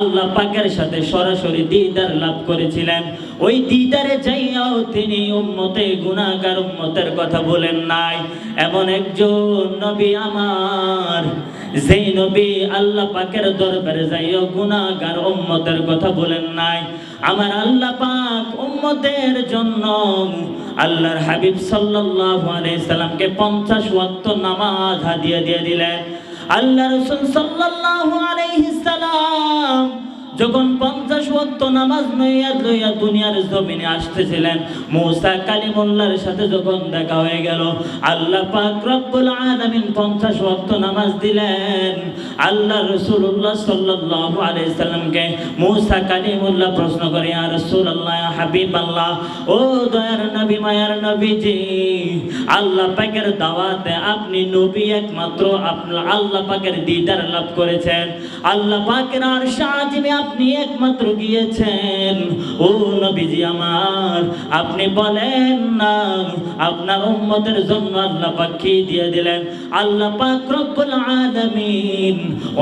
আল্লাহ পাকের সাথে সরাসরি দিদার লাভ করেছিলেন। ওই দিদারে যাইয়াও তিনি উম্মতে গুনাহগার উম্মতের কথা বলেন নাই। এমন একজন নবী আমার, যেই নবী আল্লাহ পাকের দরবারে যাইয়াও গুনাহগার উম্মতের কথা বলেন নাই। আমার আল্লাহ পাক উম্মতের জন্য আল্লাহর হাবিব সাল্লাল্লাহু আলাইহি সাল্লামকে 50 ওয়াক্ত নামাজ হাদিয়া দিয়ে দিলেন। আল্লাহ রাসূল সাল্লাল্লাহু আলাইহি সাল্লাম যখন 50 ওয়াক্ত নামাজ লইয়া দুনিয়ার জমিনে আসতেছিলেন, মুসা কালিমুল্লাহর সাথে যখন দেখা হয়ে গেল, আল্লাহ পাক রব্বুল আলামিন 50 ওয়াক্ত নামাজ দিলেন। আল্লাহ রাসূলুল্লাহ সাল্লাল্লাহু আলাইহি সাল্লামকে মুসা কালিমুল্লাহ প্রশ্ন করে, ইয়া রাসূলুল্লাহ, ইয়া হাবিবাল্লাহ, ও দয়ার নবী, মায়ার নবীজি, আল্লাহ পাকের দাওয়াতে আপনি নবী একমাত্র, আল্লাহ পাকের দিদার লাভ করেছেন, আল্লাহ পাকের আরশ আজিমে আপনি একমাত্র গিয়েছেন। ও নবীজি আমার, আপনি বলেন না আপনার উম্মতের জন্য আল্লাহ পাক কি দিয়ে দিলেন? আল্লাহ পাক রব্বুল আলামিন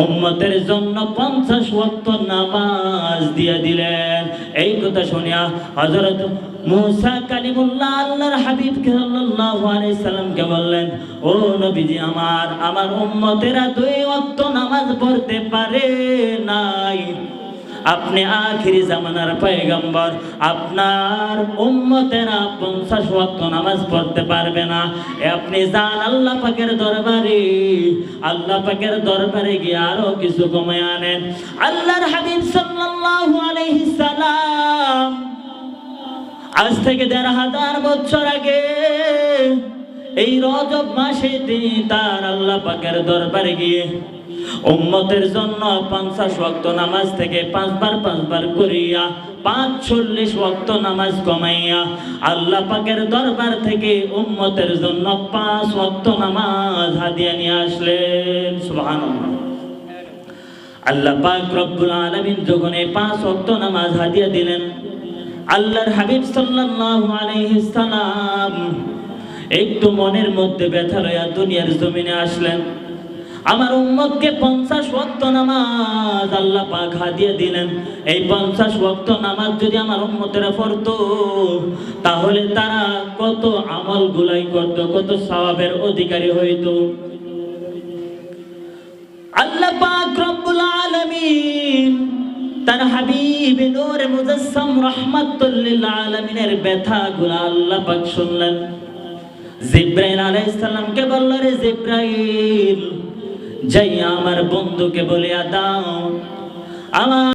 উম্মতের জন্য 50 ওয়াক্ত নামাজ দিয়ে দিলেন। এই কথা শুনিয়া হযরত মুসা কালিমুল্লাহ আল্লাহর হাবিব সাল্লাল্লাহু আলাইহি সাল্লামকে বললেন, ও নবীজি আমার উম্মতেরা 2 ওয়াক্ত নামাজ পড়তে পারে নাই, আপনি আখিরি জামানার পয়গম্বর, আপনার উম্মতেরা 50 ওয়াক্ত নামাজ পড়তে পারবে না। আপনি যান আল্লাহ পাকের দরবারে, আল্লাহ পাকের দরবারে গিয়ে আরো কিছু কমায় আনেন। আল্লাহর হাবিব সাল্লাল্লাহু আলাইহি সাল্লাম আজ থেকে 1500 বছর আগে এই রজব মাসে তিনি তার আল্লাহ পাকের দরবারে গিয়ে উম্মতের জন্য 50 ওয়াক্ত নামাজ থেকে 5 বার করিয়া 45 ওয়াক্ত নামাজ কমাইয়া আল্লাহ পাকের দরবার থেকে উম্মতের জন্য 5 ওয়াক্ত নামাজ হাদিয়া নিয়ে আসলেন। সুবহানাল্লাহ। আল্লাহ পাক রব্বুল আলামিন যখন এই 5 ওয়াক্ত নামাজ হাদিয়া দিলেন, আল্লাহর হাবিব সাল্লাল্লাহু আলাইহি সাল্লাম একটু মনের মধ্যে ব্যথা লইয়া দুনিয়ার জমিনে আসলেন। আমার উম্মতকে 50 ওয়াক্ত নামাজ আল্লাহ পাক হাদিয়া দিলেন। এই 50 ওয়াক্ত নামাজ যদি আমার উম্মতেরা পড়তো, তাহলে তারা কত আমল গুলাই করত, কত সওয়াবের অধিকারী হইতো। আল্লাহ পাক রব্বুল আলামিন তার হাবিব নূরে মুজাসসাম রাহমাতুল লিল আলামিনের ব্যথাগুলো আল্লাহ পাক শুনলেন। জিবরাইল আলাইহিস সালামকে বলল, রে জিবরাইল, যাইয়া আমার বন্ধুকে বলিয়া দাও আমার